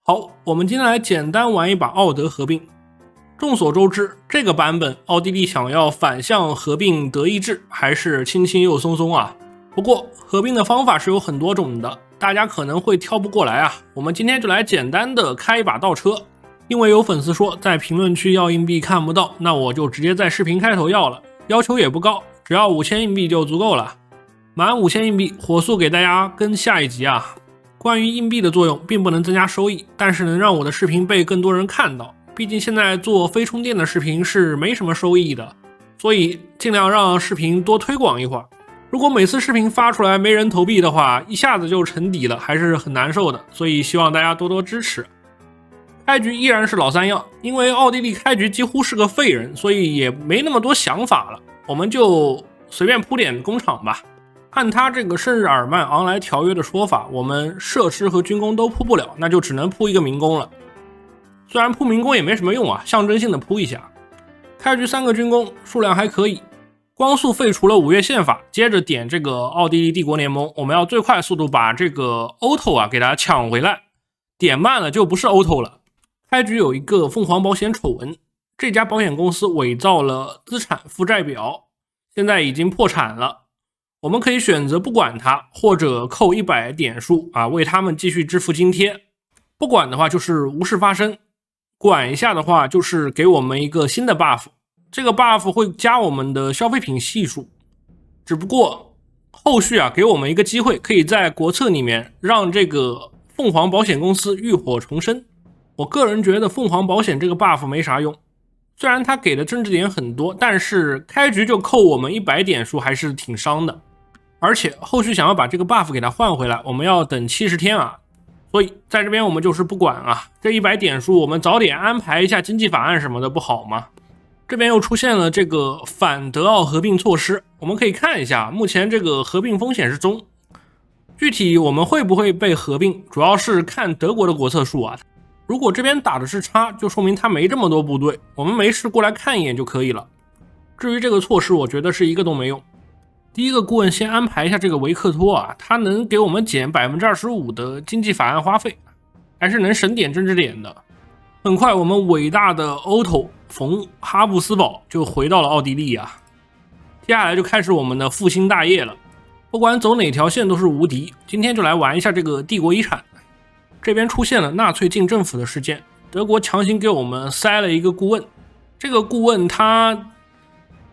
好，我们今天来简单玩一把奥德合并。众所周知，这个版本奥地利想要反向合并德意志，还是轻轻又松松啊。不过合并的方法是有很多种的，大家可能会挑不过来啊。我们今天就来简单的开一把倒车。因为有粉丝说在评论区要硬币看不到，那我就直接在视频开头要了，要求也不高，只要5000硬币就足够了。满5000硬币火速给大家跟下一集啊。关于硬币的作用并不能增加收益，但是能让我的视频被更多人看到。毕竟现在做非充电的视频是没什么收益的，所以尽量让视频多推广一会儿。如果每次视频发出来没人投币的话，一下子就沉底了，还是很难受的。所以希望大家多多支持。开局依然是老三样，因为奥地利开局几乎是个废人，所以也没那么多想法了。我们就随便铺点工厂吧。按他这个圣日耳曼昂莱条约的说法，我们设施和军工都铺不了，那就只能铺一个民工了。虽然铺民工也没什么用啊，象征性的铺一下。开局3个军工数量还可以。光速废除了5月宪法，接着点这个奥地利帝国联盟，我们要最快速度把这个 Auto 啊给它抢回来。点慢了就不是 Auto 了。开局有一个凤凰保险丑闻，这家保险公司伪造了资产负债表，现在已经破产了。我们可以选择不管它，或者扣100点数啊，为他们继续支付津贴。不管的话就是无事发生，管一下的话就是给我们一个新的 buff， 这个 buff 会加我们的消费品系数。只不过后续啊给我们一个机会，可以在国策里面让这个凤凰保险公司浴火重生。我个人觉得凤凰保险这个 buff 没啥用，虽然它给的政治点很多，但是开局就扣我们100点数还是挺伤的。而且后续想要把这个 buff 给它换回来，我们要等70天啊。所以在这边我们就是不管啊，这100点数我们早点安排一下经济法案什么的不好吗？这边又出现了这个反德奥合并措施，我们可以看一下，目前这个合并风险是中，具体我们会不会被合并，主要是看德国的国策数啊。如果这边打的是叉，就说明他没这么多部队，我们没事过来看一眼就可以了。至于这个措施，我觉得是一个都没用。第一个顾问先安排一下这个维克托啊，他能给我们减 25% 的经济法案花费，还是能省点政治点的。很快我们伟大的欧头冯哈布斯堡就回到了奥地利啊，接下来就开始我们的复兴大业了。不管走哪条线都是无敌，今天就来玩一下这个帝国遗产。这边出现了纳粹进政府的事件，德国强行给我们塞了一个顾问，这个顾问他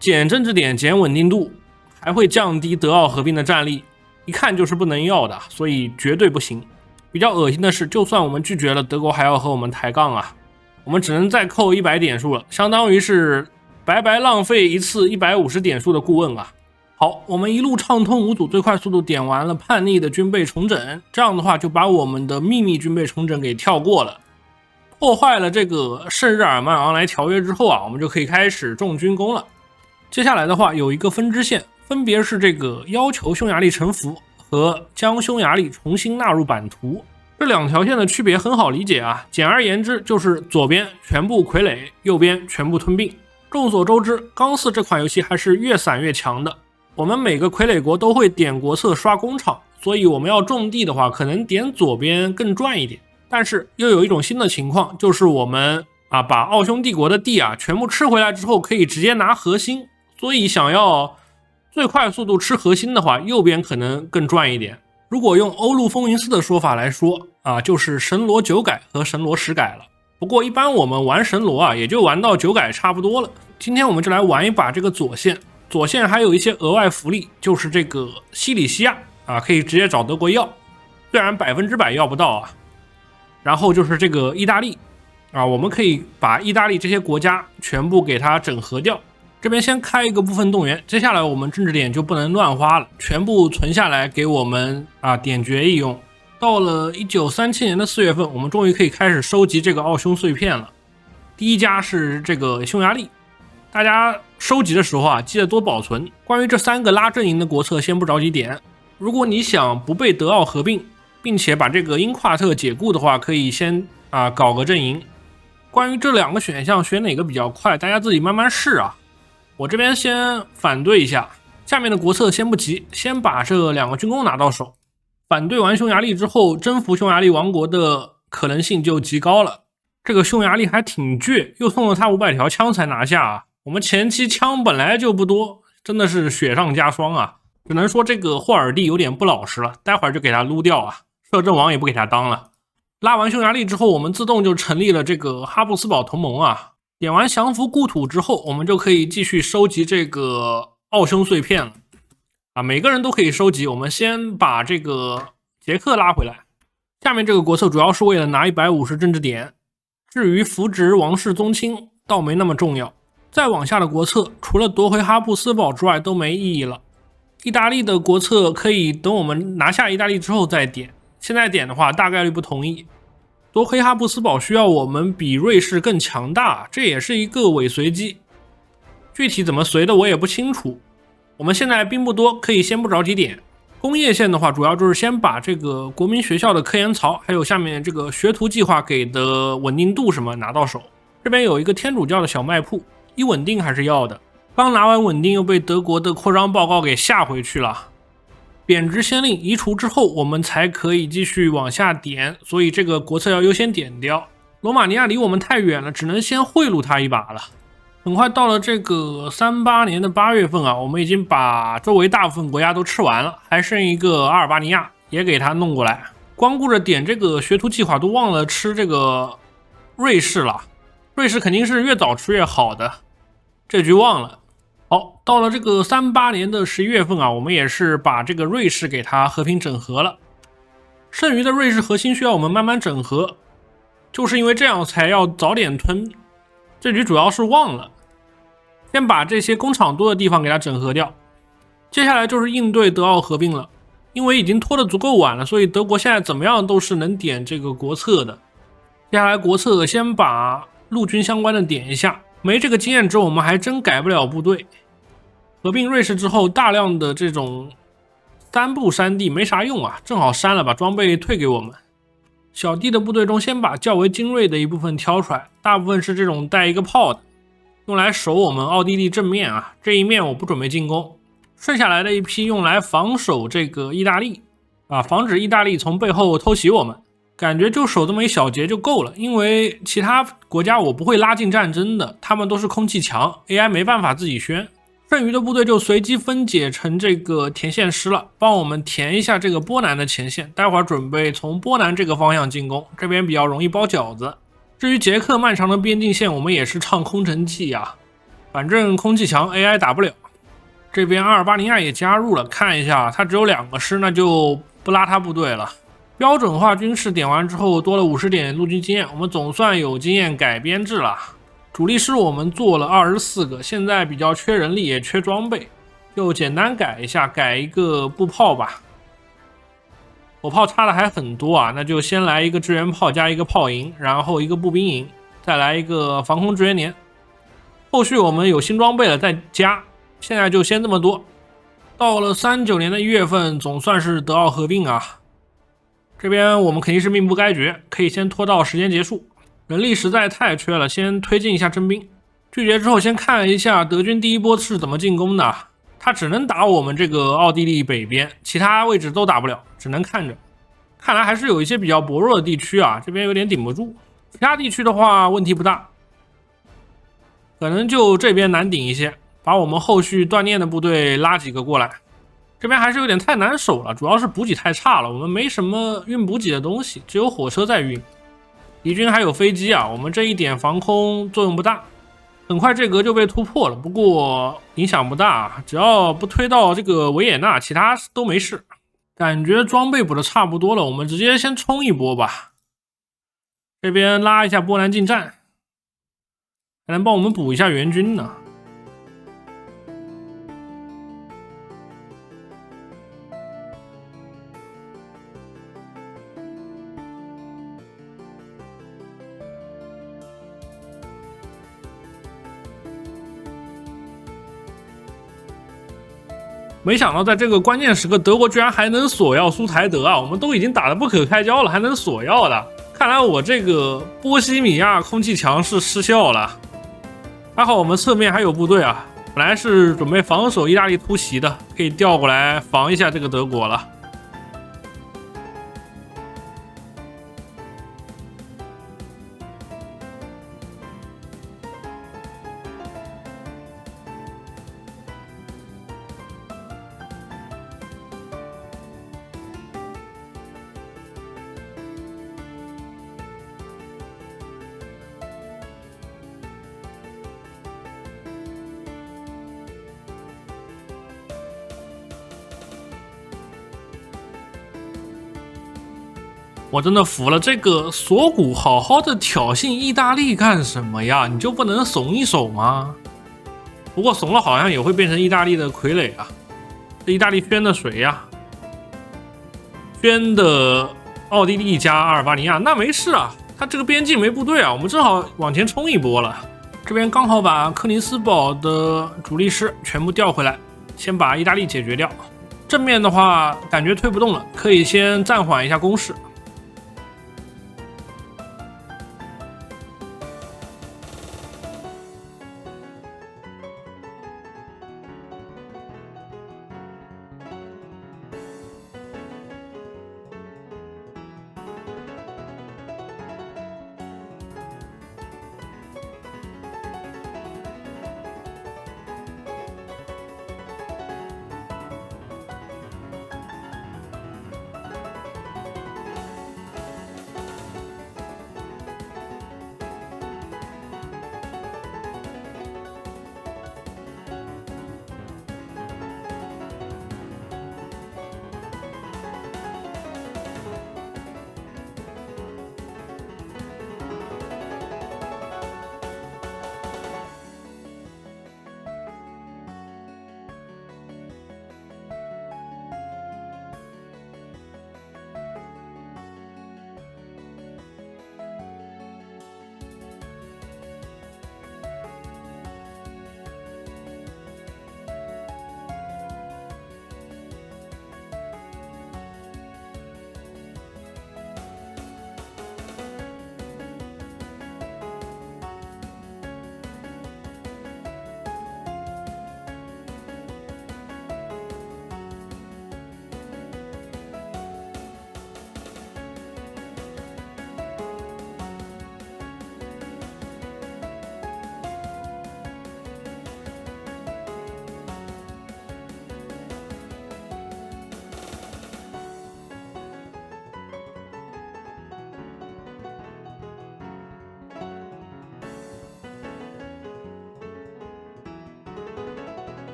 减政治点减稳定度，还会降低德奥合并的战力，一看就是不能要的，所以绝对不行。比较恶心的是，就算我们拒绝了，德国还要和我们抬杠啊，我们只能再扣100点数了，相当于是白白浪费一次150点数的顾问啊。好，我们一路畅通无阻，最快速度点完了叛逆的军备重整，这样的话就把我们的秘密军备重整给跳过了。破坏了这个圣日耳曼昂莱条约之后啊，我们就可以开始重军工了。接下来的话有一个分支线，分别是这个要求匈牙利臣服和将匈牙利重新纳入版图。这2条线的区别很好理解啊，简而言之就是左边全部傀儡，右边全部吞并。众所周知，钢四这款游戏还是越散越强的。我们每个傀儡国都会点国策刷工厂，所以我们要种地的话，可能点左边更赚一点。但是又有一种新的情况，就是我们把奥匈帝国的地全部吃回来之后，可以直接拿核心。所以想要最快速度吃核心的话，右边可能更赚一点。如果用欧陆风云4的说法来说就是神罗9改和神罗10改了。不过一般我们玩神罗也就玩到9改差不多了。今天我们就来玩一把这个左线。左线还有一些额外福利，就是这个西里西亚可以直接找德国要，虽然100%要不到然后就是这个意大利我们可以把意大利这些国家全部给它整合掉。这边先开一个部分动员，接下来我们政治点就不能乱花了，全部存下来给我们点决议用。到了1937年的4月份，我们终于可以开始收集这个奥匈碎片了。第一家是这个匈牙利，大家收集的时候记得多保存。关于这3个拉阵营的国策先不着急点，如果你想不被德奥合并，并且把这个英夸特解雇的话，可以先搞个阵营。关于这2个选项选哪个比较快，大家自己慢慢试我这边先反对一下，下面的国策先不急，先把这2个军工拿到手。反对完匈牙利之后，征服匈牙利王国的可能性就极高了。这个匈牙利还挺倔，又送了他500条枪才拿下啊。我们前期枪本来就不多，真的是雪上加霜啊。只能说这个霍尔蒂有点不老实了，待会儿就给他撸掉啊，摄政王也不给他当了。拉完匈牙利之后，我们自动就成立了这个哈布斯堡同盟啊。点完降服故土之后，我们就可以继续收集这个奥匈碎片了啊，每个人都可以收集。我们先把这个捷克拉回来，下面这个国策主要是为了拿150政治点，至于扶植王室宗亲倒没那么重要。再往下的国策除了夺回哈布斯堡之外都没意义了。意大利的国策可以等我们拿下意大利之后再点，现在点的话大概率不同意。夺回哈布斯堡需要我们比瑞士更强大，这也是一个伪随机，具体怎么随的我也不清楚。我们现在兵不多，可以先不着急点。工业线的话主要就是先把这个国民学校的科研槽还有下面这个学徒计划给的稳定度什么拿到手。这边有一个天主教的小卖铺，一稳定还是要的，刚拿完稳定又被德国的扩张报告给吓回去了。贬值先令移除之后，我们才可以继续往下点，所以这个国策要优先点掉。罗马尼亚离我们太远了，只能先贿赂他一把了。很快到了这个38年的8月份啊，我们已经把周围大部分国家都吃完了，还剩一个阿尔巴尼亚也给他弄过来。光顾着点这个学徒计划，都忘了吃这个瑞士了。瑞士肯定是越早吃越好的，这局忘了。好，到了这个38年的11月份啊，我们也是把这个瑞士给它和平整合了。剩余的瑞士核心需要我们慢慢整合，就是因为这样才要早点吞。这局主要是忘了，先把这些工厂多的地方给它整合掉。接下来就是应对德奥合并了，因为已经拖得足够晚了，所以德国现在怎么样都是能点这个国策的。接下来国策先把陆军相关的点一下，没这个经验值我们还真改不了部队。合并瑞士之后，大量的这种3部山地没啥用啊，正好删了，把装备退给我们。小弟的部队中先把较为精锐的一部分挑出来，大部分是这种带一个炮的，用来守我们奥地利正面啊，这一面我不准备进攻。剩下来的一批用来防守这个意大利啊，防止意大利从背后偷袭我们。感觉就守这么一小节就够了，因为其他国家我不会拉进战争的，他们都是空气墙 AI 没办法自己宣。剩余的部队就随机分解成这个填线师了，帮我们填一下这个波兰的前线，待会儿准备从波兰这个方向进攻，这边比较容易包饺子。至于捷克漫长的边境线，我们也是唱空城计啊，反正空气墙 AI 打不了。这边阿尔巴尼亚也加入了，看一下他只有2个师，那就不拉他部队了。标准化军事点完之后多了50点陆军经验，我们总算有经验改编制了。主力师我们做了24个，现在比较缺人力也缺装备，就简单改一下，改一个步炮吧。火炮差的还很多啊，那就先来一个支援炮加一个炮营，然后一个步兵营，再来一个防空支援连。后续我们有新装备了再加，现在就先这么多。到了39年的1月份，总算是德奥合并啊。这边我们肯定是命不该绝，可以先拖到时间结束。人力实在太缺了，先推进一下征兵。拒绝之后，先看一下德军第一波是怎么进攻的。他只能打我们这个奥地利北边，其他位置都打不了，只能看着。看来还是有一些比较薄弱的地区啊，这边有点顶不住。其他地区的话问题不大，可能就这边难顶一些，把我们后续锻炼的部队拉几个过来。这边还是有点太难守了，主要是补给太差了，我们没什么运补给的东西，只有火车在运。敌军还有飞机啊，我们这一点防空作用不大，很快这格就被突破了，不过影响不大，只要不推到这个维也纳，其他都没事。感觉装备补的差不多了，我们直接先冲一波吧。这边拉一下波兰进站，还能帮我们补一下援军呢。没想到在这个关键时刻，德国居然还能索要苏台德啊！我们都已经打得不可开交了，还能索要的。看来我这个波西米亚空气墙是失效了。还好我们侧面还有部队啊，本来是准备防守意大利突袭的，可以调过来防一下这个德国了。我真的服了，这个锁骨好好的挑衅意大利干什么呀？你就不能怂一手吗？不过怂了好像也会变成意大利的傀儡啊。这意大利宣的谁呀？宣的奥地利加阿尔巴尼亚，那没事啊，他这个边境没部队啊，我们正好往前冲一波了。这边刚好把克林斯堡的主力师全部调回来，先把意大利解决掉。正面的话感觉推不动了，可以先暂缓一下攻势。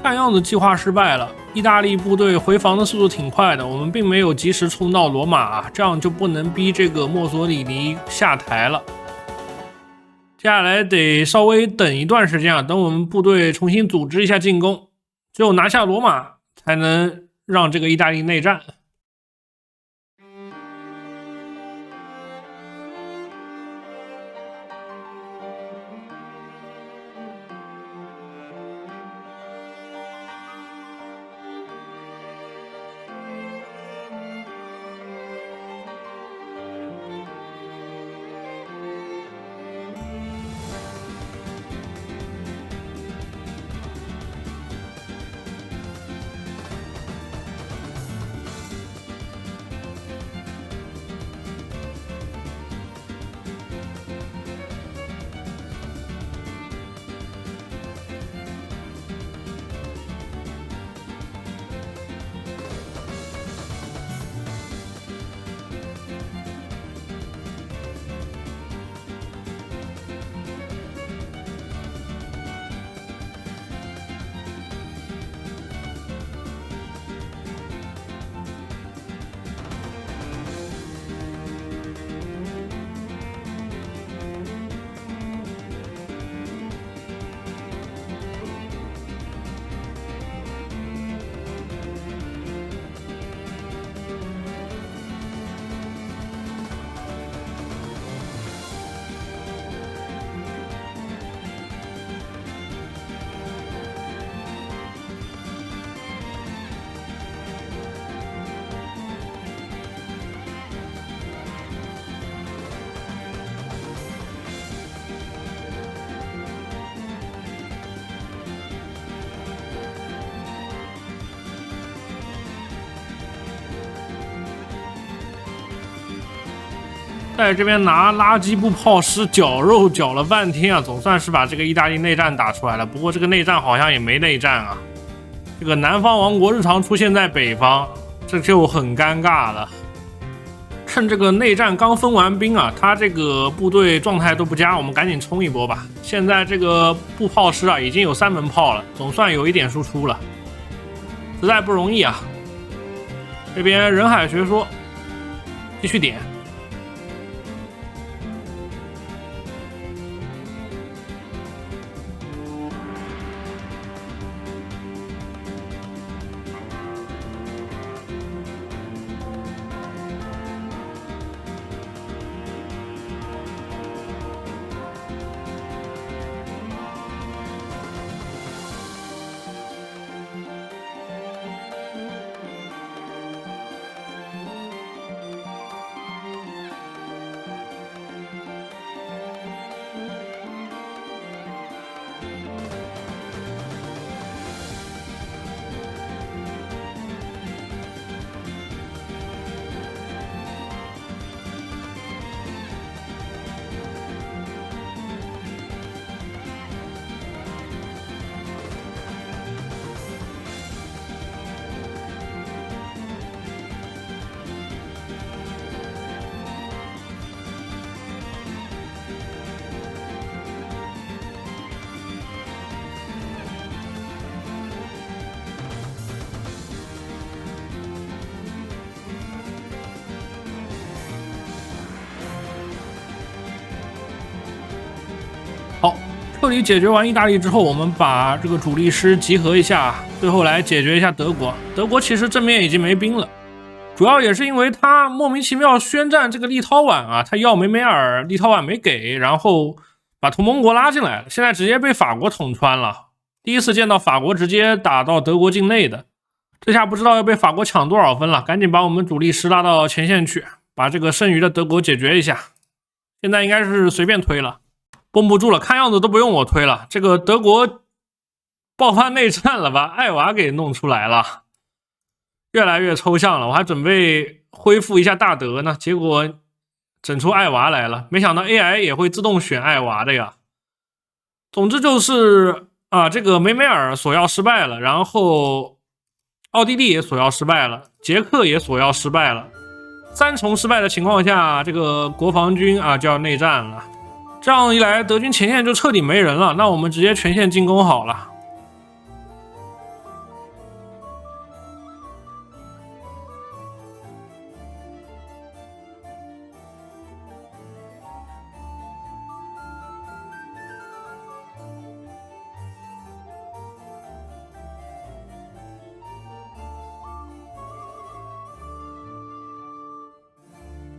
看样子计划失败了，意大利部队回防的速度挺快的，我们并没有及时冲到罗马，这样就不能逼这个墨索里尼下台了。接下来得稍微等一段时间啊，等我们部队重新组织一下进攻，只有拿下罗马才能让这个意大利内战。在这边拿垃圾步炮师绞肉绞了半天啊，总算是把这个意大利内战打出来了。不过这个内战好像也没内战啊，这个南方王国日常出现在北方，这就很尴尬了。趁这个内战刚分完兵啊，他这个部队状态都不佳，我们赶紧冲一波吧。现在这个步炮师啊已经有3门炮了，总算有一点输出了，实在不容易啊。这边人海学说继续点。好，彻底解决完意大利之后，我们把这个主力师集合一下，最后来解决一下德国。德国其实正面已经没兵了，主要也是因为他莫名其妙宣战这个立陶宛啊，他要梅梅尔，立陶宛没给，然后把同盟国拉进来了，现在直接被法国捅穿了。第一次见到法国直接打到德国境内的，这下不知道要被法国抢多少分了，赶紧把我们主力师拉到前线去，把这个剩余的德国解决一下。现在应该是随便推了。绷不住了，看样子都不用我推了。这个德国爆发内战了，把艾娃给弄出来了，越来越抽象了。我还准备恢复一下大德呢，结果整出艾娃来了。没想到 AI 也会自动选艾娃的呀。总之就是啊，这个梅梅尔索要失败了，然后奥地利也索要失败了，捷克也索要失败了。3重失败的情况下，这个国防军啊就要内战了。这样一来，德军前线就彻底没人了，那我们直接全线进攻好了。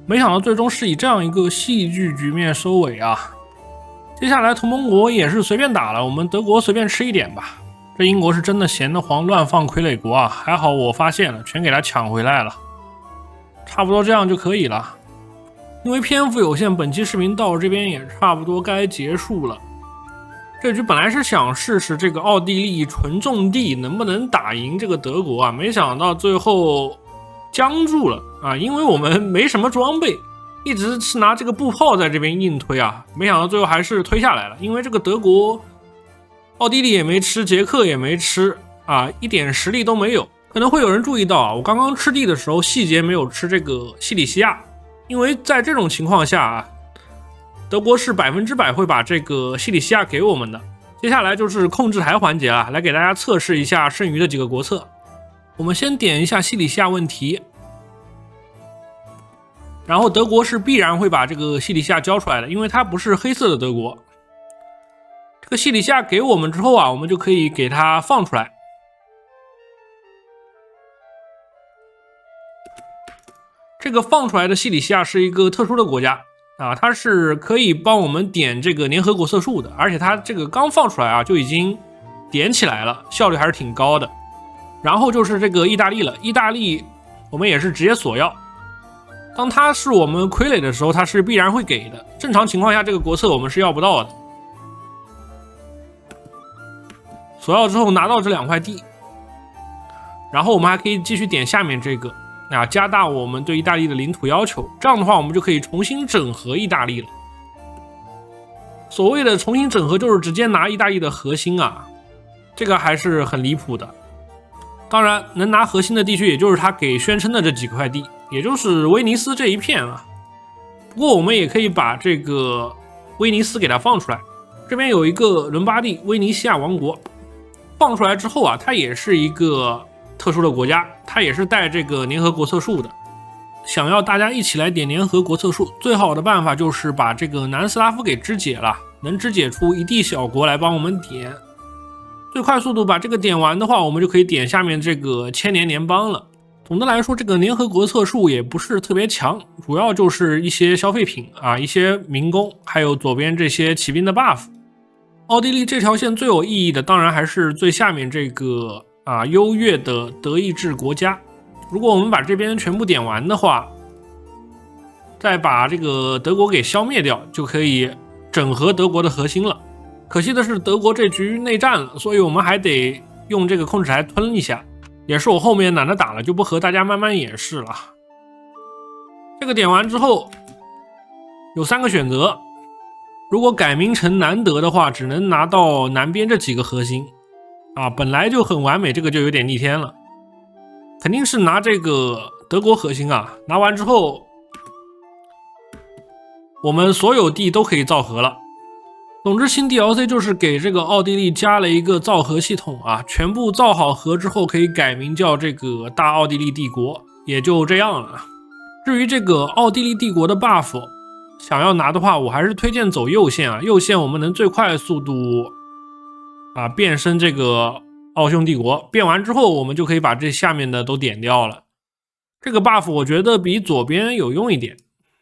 没想到最终是以这样一个戏剧局面收尾啊！接下来同盟国也是随便打了，我们德国随便吃一点吧。这英国是真的闲得慌，乱放傀儡国啊！还好我发现了，全给他抢回来了。差不多这样就可以了。因为篇幅有限，本期视频到这边也差不多该结束了。这局本来是想试试这个奥地利纯种地能不能打赢这个德国啊，没想到最后僵住了啊，因为我们没什么装备，一直是拿这个步炮在这边硬推啊，没想到最后还是推下来了。因为这个德国、奥地利也没吃，捷克也没吃啊，一点实力都没有。可能会有人注意到啊，我刚刚吃地的时候细节没有吃这个西里西亚，因为在这种情况下啊，德国是100%会把这个西里西亚给我们的。接下来就是控制台环节了，来给大家测试一下剩余的几个国策。我们先点一下西里西亚问题，然后德国是必然会把这个西里西亚交出来的，因为它不是黑色的德国。这个西里西亚给我们之后啊，我们就可以给它放出来。这个放出来的西里西亚是一个特殊的国家啊，它是可以帮我们点这个粘合国色数的，而且它这个刚放出来啊就已经点起来了，效率还是挺高的。然后就是这个意大利了，意大利我们也是直接索要，当它是我们傀儡的时候，它是必然会给的。正常情况下，这个国策我们是要不到的。索要之后拿到这2块地，然后我们还可以继续点下面这个，加大我们对意大利的领土要求，这样的话我们就可以重新整合意大利了。所谓的重新整合就是直接拿意大利的核心啊，这个还是很离谱的。当然能拿核心的地区也就是他给宣称的这几块地，也就是威尼斯这一片啊。不过我们也可以把这个威尼斯给它放出来，这边有一个伦巴第威尼西亚王国，放出来之后啊，它也是一个特殊的国家，它也是带这个联合国策数的。想要大家一起来点联合国策数，最好的办法就是把这个南斯拉夫给肢解了，能肢解出一地小国来帮我们点。最快速度把这个点完的话，我们就可以点下面这个千年联邦了。总的来说，这个联合国策数也不是特别强，主要就是一些消费品啊，一些民工，还有左边这些骑兵的 buff。奥地利这条线最有意义的，当然还是最下面这个优越的德意志国家。如果我们把这边全部点完的话，再把这个德国给消灭掉，就可以整合德国的核心了。可惜的是德国这局内战了，所以我们还得用这个控制台吞一下，也是我后面懒得打了，就不和大家慢慢演示了。这个点完之后有3个选择，如果改名成南德的话，只能拿到南边这几个核心本来就很完美，这个就有点逆天了。肯定是拿这个德国核心拿完之后我们所有地都可以造核了。总之新 DLC 就是给这个奥地利加了一个造核系统全部造好核之后可以改名叫这个大奥地利帝国，也就这样了。至于这个奥地利帝国的 buff 想要拿的话，我还是推荐走右线右线我们能最快速度变身这个奥匈帝国，变完之后我们就可以把这下面的都点掉了。这个 buff 我觉得比左边有用一点。